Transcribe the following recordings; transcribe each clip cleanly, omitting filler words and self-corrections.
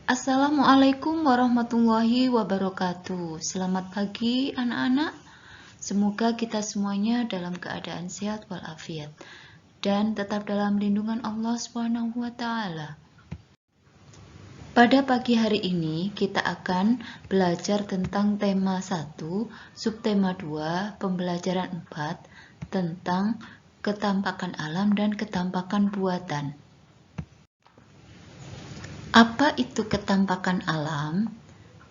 Assalamualaikum warahmatullahi wabarakatuh. Selamat pagi anak-anak. Semoga kita semuanya dalam keadaan sehat walafiat dan tetap dalam lindungan Allah Subhanahu wa taala. Pada pagi hari ini kita akan belajar tentang tema 1, subtema 2, pembelajaran 4 tentang ketampakan alam dan ketampakan buatan. Apa itu ketampakan alam?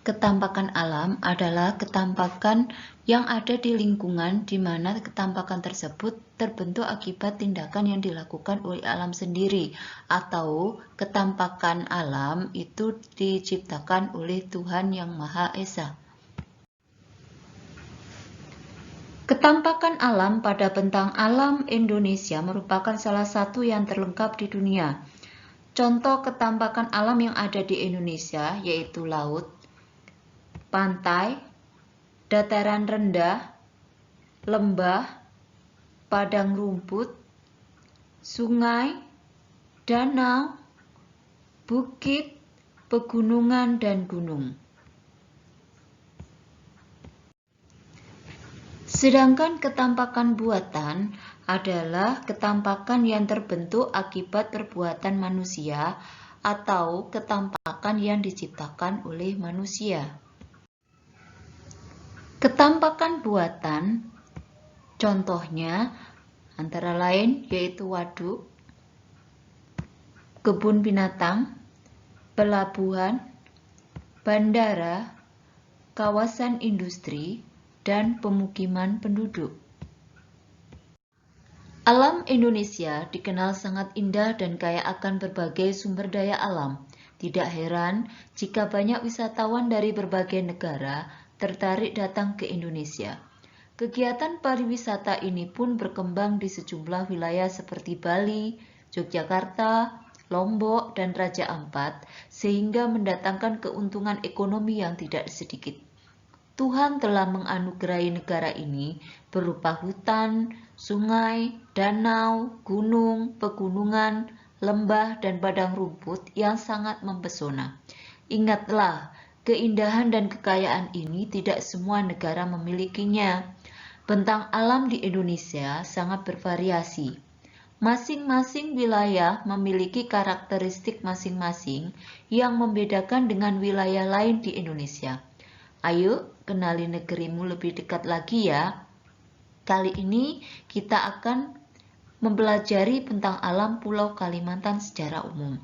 Ketampakan alam adalah ketampakan yang ada di lingkungan di mana ketampakan tersebut terbentuk akibat tindakan yang dilakukan oleh alam sendiri, atau ketampakan alam itu diciptakan oleh Tuhan Yang Maha Esa. Ketampakan alam pada bentang alam Indonesia merupakan salah satu yang terlengkap di dunia. Contoh ketampakan alam yang ada di Indonesia yaitu laut, pantai, dataran rendah, lembah, padang rumput, sungai, danau, bukit, pegunungan, dan gunung. Sedangkan ketampakan buatan adalah ketampakan yang terbentuk akibat perbuatan manusia atau ketampakan yang diciptakan oleh manusia. Ketampakan buatan contohnya antara lain yaitu waduk, kebun binatang, pelabuhan, bandara, kawasan industri, dan pemukiman penduduk. Alam Indonesia dikenal sangat indah dan kaya akan berbagai sumber daya alam. Tidak heran jika banyak wisatawan dari berbagai negara tertarik datang ke Indonesia. Kegiatan pariwisata ini pun berkembang di sejumlah wilayah seperti Bali, Yogyakarta, Lombok, dan Raja Ampat, sehingga mendatangkan keuntungan ekonomi yang tidak sedikit. Tuhan telah menganugerahi negara ini berupa hutan, sungai, danau, gunung, pegunungan, lembah, dan padang rumput yang sangat mempesona. Ingatlah, keindahan dan kekayaan ini tidak semua negara memilikinya. Bentang alam di Indonesia sangat bervariasi. Masing-masing wilayah memiliki karakteristik masing-masing yang membedakan dengan wilayah lain di Indonesia. Ayo, kenali negerimu lebih dekat lagi ya. Kali ini kita akan mempelajari bentang alam Pulau Kalimantan secara umum.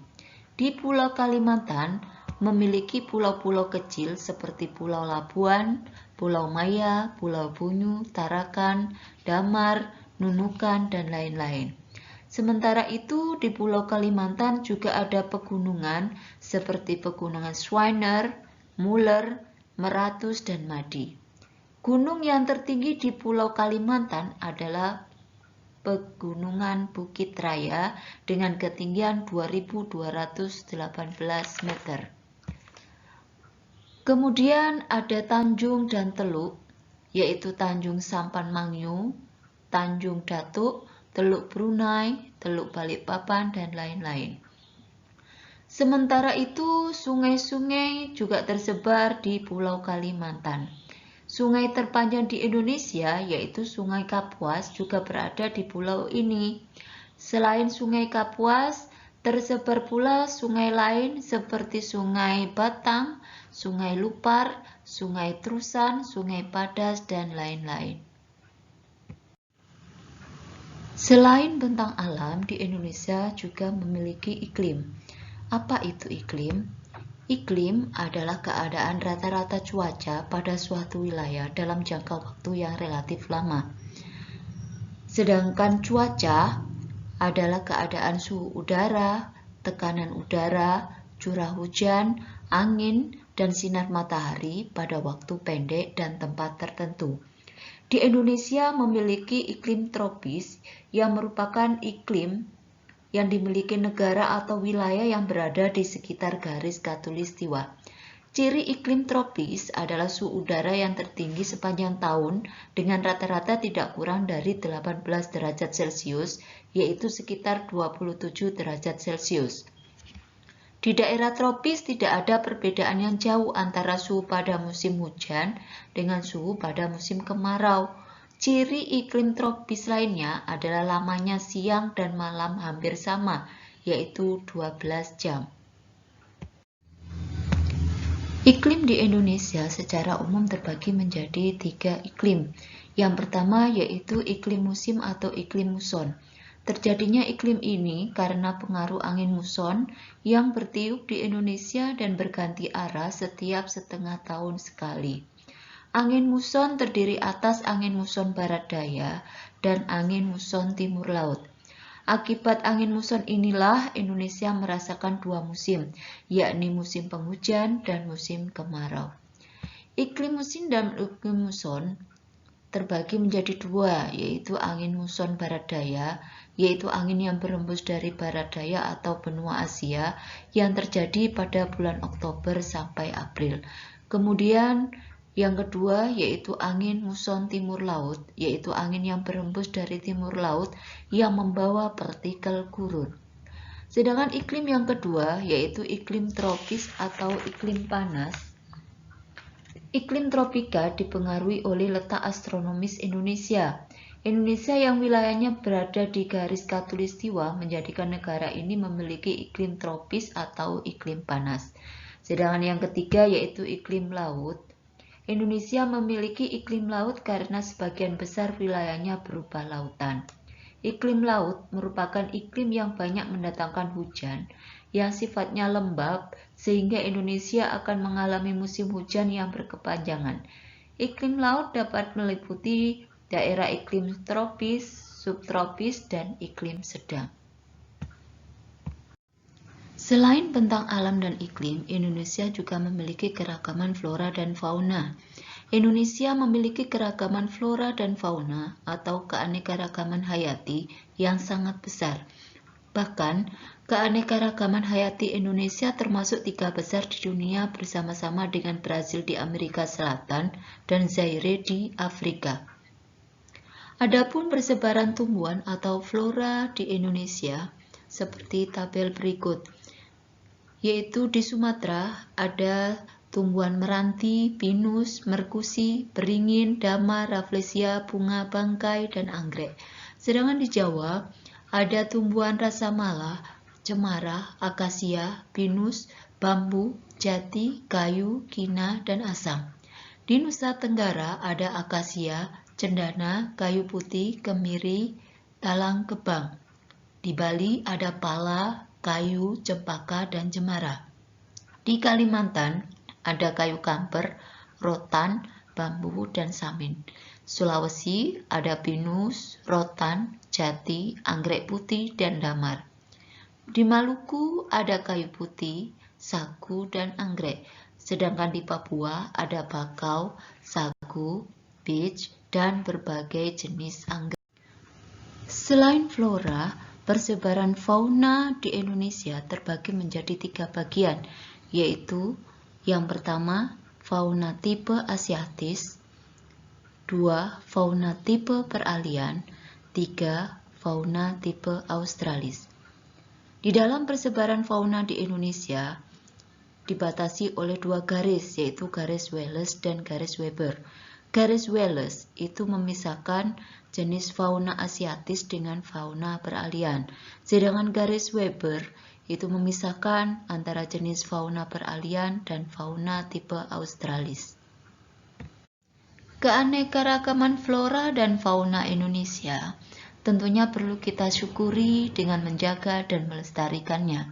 Di Pulau Kalimantan memiliki pulau-pulau kecil seperti Pulau Labuan, Pulau Maya, Pulau Bunyu, Tarakan, Damar, Nunukan, dan lain-lain. Sementara itu di Pulau Kalimantan juga ada pegunungan seperti Pegunungan Schweiner, Muller, Meratus, dan Madi. Gunung yang tertinggi di Pulau Kalimantan adalah Pegunungan Bukit Raya dengan ketinggian 2218 meter. Kemudian ada Tanjung dan Teluk, yaitu Tanjung Sampan Mangyu, Tanjung Datuk, Teluk Brunei, Teluk Balikpapan, dan lain-lain. Sementara itu, sungai-sungai juga tersebar di Pulau Kalimantan. Sungai terpanjang di Indonesia, yaitu Sungai Kapuas, juga berada di pulau ini. Selain Sungai Kapuas, tersebar pula sungai lain seperti Sungai Batang, Sungai Lupar, Sungai Trusan, Sungai Padas, dan lain-lain. Selain bentang alam, di Indonesia juga memiliki iklim. Apa itu iklim? Iklim adalah keadaan rata-rata cuaca pada suatu wilayah dalam jangka waktu yang relatif lama. Sedangkan cuaca adalah keadaan suhu udara, tekanan udara, curah hujan, angin, dan sinar matahari pada waktu pendek dan tempat tertentu. Di Indonesia memiliki iklim tropis yang merupakan iklim yang dimiliki negara atau wilayah yang berada di sekitar garis khatulistiwa. Ciri iklim tropis adalah suhu udara yang tertinggi sepanjang tahun dengan rata-rata tidak kurang dari 18 derajat Celcius, yaitu sekitar 27 derajat Celcius. Di daerah tropis tidak ada perbedaan yang jauh antara suhu pada musim hujan dengan suhu pada musim kemarau. Ciri iklim tropis lainnya adalah lamanya siang dan malam hampir sama, yaitu 12 jam. Iklim di Indonesia secara umum terbagi menjadi 3 iklim. Yang pertama yaitu iklim musim atau iklim muson. Terjadinya iklim ini karena pengaruh angin muson yang bertiup di Indonesia dan berganti arah setiap setengah tahun sekali. Angin muson terdiri atas angin muson barat daya dan angin muson timur laut. Akibat angin muson inilah Indonesia merasakan 2 musim, yakni musim penghujan dan musim kemarau. Iklim musim dan iklim muson terbagi menjadi 2, yaitu angin muson barat daya, yaitu angin yang berembus dari barat daya atau benua Asia yang terjadi pada bulan Oktober sampai April. Kemudian yang kedua yaitu angin muson timur laut, yaitu angin yang berembus dari timur laut yang membawa partikel gurun. Sedangkan iklim yang kedua yaitu iklim tropis atau iklim panas. Iklim tropika dipengaruhi oleh letak astronomis Indonesia. Indonesia yang wilayahnya berada di garis khatulistiwa menjadikan negara ini memiliki iklim tropis atau iklim panas. Sedangkan yang ketiga yaitu iklim laut. Indonesia memiliki iklim laut karena sebagian besar wilayahnya berupa lautan. Iklim laut merupakan iklim yang banyak mendatangkan hujan, yang sifatnya lembab, sehingga Indonesia akan mengalami musim hujan yang berkepanjangan. Iklim laut dapat meliputi daerah iklim tropis, subtropis, dan iklim sedang. Selain bentang alam dan iklim, Indonesia juga memiliki keragaman flora dan fauna. Indonesia memiliki keragaman flora dan fauna atau keanekaragaman hayati yang sangat besar. Bahkan, keanekaragaman hayati Indonesia termasuk 3 besar di dunia bersama-sama dengan Brazil di Amerika Selatan dan Zaire di Afrika. Adapun persebaran tumbuhan atau flora di Indonesia seperti tabel berikut, yaitu di Sumatera ada tumbuhan meranti, pinus, merkusi, beringin, damar, rafflesia, bunga bangkai, dan anggrek. Sedangkan di Jawa ada tumbuhan rasa mala, cemara, akasia, pinus, bambu, jati, kayu, kina, dan asam. Di Nusa Tenggara ada akasia, cendana, kayu putih, kemiri, talang kebang. Di Bali ada pala, kayu, cempaka, dan cemara. Di Kalimantan ada kayu kamper, rotan, bambu, dan samin. Sulawesi ada pinus, rotan, jati, anggrek putih, dan damar. Di Maluku ada kayu putih, sagu, dan anggrek. Sedangkan di Papua ada bakau, sagu, beech, dan berbagai jenis anggrek. Selain flora, persebaran fauna di Indonesia terbagi menjadi 3 bagian, yaitu yang pertama fauna tipe asiatis, 2 fauna tipe peralian, 3 fauna tipe australis. Di dalam persebaran fauna di Indonesia dibatasi oleh 2 garis, yaitu garis Wallace dan garis Weber. Garis Wallace itu memisahkan jenis fauna asiatis dengan fauna peralian, sedangkan garis Weber itu memisahkan antara jenis fauna peralian dan fauna tipe australis. Keanekaragaman flora dan fauna Indonesia tentunya perlu kita syukuri dengan menjaga dan melestarikannya.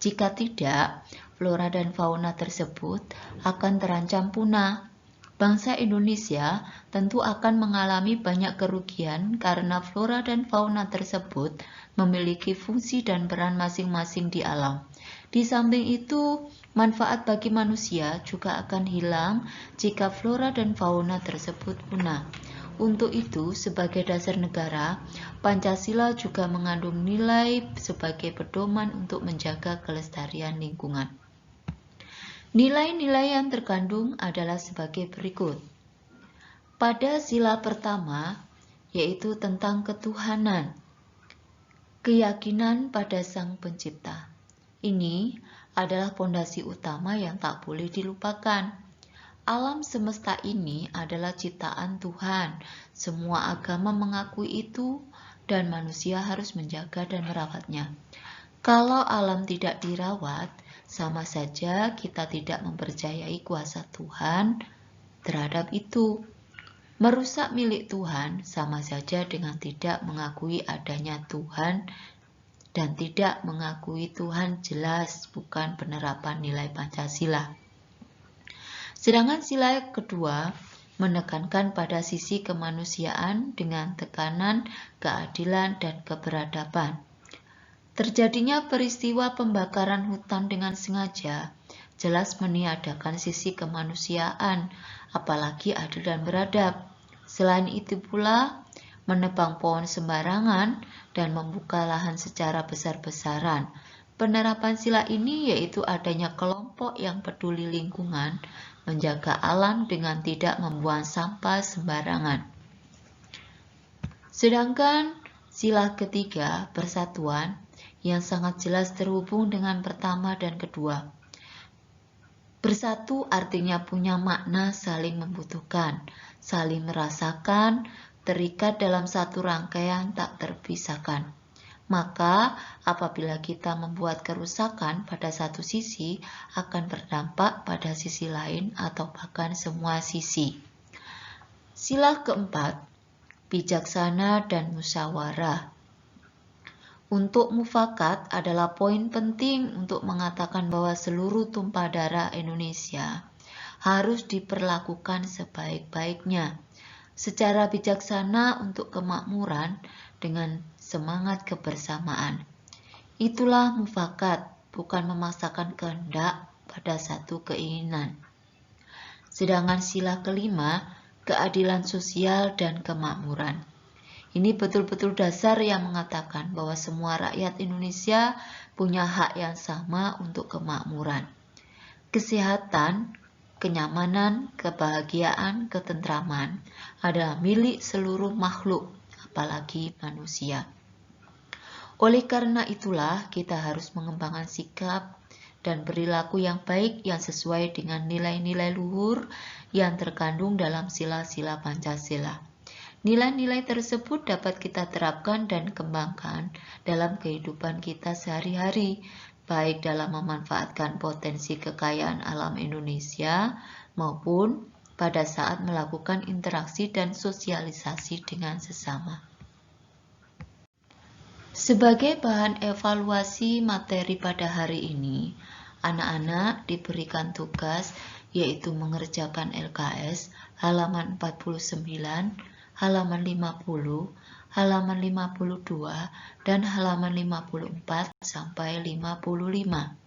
Jika tidak, flora dan fauna tersebut akan terancam punah. Bangsa Indonesia tentu akan mengalami banyak kerugian karena flora dan fauna tersebut memiliki fungsi dan peran masing-masing di alam. Di samping itu, manfaat bagi manusia juga akan hilang jika flora dan fauna tersebut punah. Untuk itu, sebagai dasar negara, Pancasila juga mengandung nilai sebagai pedoman untuk menjaga kelestarian lingkungan. Nilai-nilai yang terkandung adalah sebagai berikut. Pada sila pertama, yaitu tentang ketuhanan, keyakinan pada Sang Pencipta. Ini adalah pondasi utama yang tak boleh dilupakan. Alam semesta ini adalah ciptaan Tuhan. Semua agama mengakui itu dan manusia harus menjaga dan merawatnya. Kalau alam tidak dirawat, sama saja kita tidak mempercayai kuasa Tuhan terhadap itu. Merusak milik Tuhan sama saja dengan tidak mengakui adanya Tuhan dan tidak mengakui Tuhan jelas bukan penerapan nilai Pancasila. Sedangkan sila kedua menekankan pada sisi kemanusiaan dengan tekanan keadilan dan keberadaban. Terjadinya peristiwa pembakaran hutan dengan sengaja jelas meniadakan sisi kemanusiaan, apalagi adil dan beradab. Selain itu pula, menebang pohon sembarangan dan membuka lahan secara besar-besaran. Penerapan sila ini yaitu adanya kelompok yang peduli lingkungan, menjaga alam dengan tidak membuang sampah sembarangan. Sedangkan sila ketiga, persatuan, yang sangat jelas terhubung dengan pertama dan kedua. Bersatu artinya punya makna saling membutuhkan, saling merasakan, terikat dalam satu rangkaian tak terpisahkan. Maka apabila kita membuat kerusakan pada satu sisi, akan berdampak pada sisi lain atau bahkan semua sisi. Sila keempat, bijaksana dan musyawarah. Untuk mufakat adalah poin penting untuk mengatakan bahwa seluruh tumpah darah Indonesia harus diperlakukan sebaik-baiknya, secara bijaksana untuk kemakmuran dengan semangat kebersamaan. Itulah mufakat, bukan memaksakan kehendak pada satu keinginan. Sedangkan sila kelima, keadilan sosial dan kemakmuran. Ini betul-betul dasar yang mengatakan bahwa semua rakyat Indonesia punya hak yang sama untuk kemakmuran. Kesehatan, kenyamanan, kebahagiaan, ketentraman adalah milik seluruh makhluk, apalagi manusia. Oleh karena itulah kita harus mengembangkan sikap dan perilaku yang baik yang sesuai dengan nilai-nilai luhur yang terkandung dalam sila-sila Pancasila. Nilai-nilai tersebut dapat kita terapkan dan kembangkan dalam kehidupan kita sehari-hari, baik dalam memanfaatkan potensi kekayaan alam Indonesia maupun pada saat melakukan interaksi dan sosialisasi dengan sesama. Sebagai bahan evaluasi materi pada hari ini, anak-anak diberikan tugas yaitu mengerjakan LKS halaman 49, halaman 50, halaman 52, dan halaman 54 sampai 55.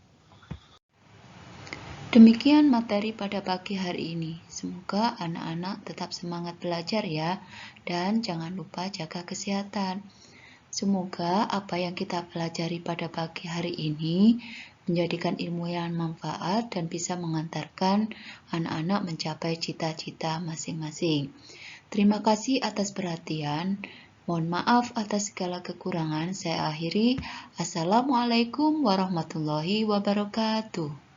Demikian materi pada pagi hari ini. Semoga anak-anak tetap semangat belajar ya, dan jangan lupa jaga kesehatan. Semoga apa yang kita pelajari pada pagi hari ini menjadikan ilmu yang manfaat dan bisa mengantarkan anak-anak mencapai cita-cita masing-masing. Terima kasih atas perhatian. Mohon maaf atas segala kekurangan. Saya akhiri. Assalamualaikum warahmatullahi wabarakatuh.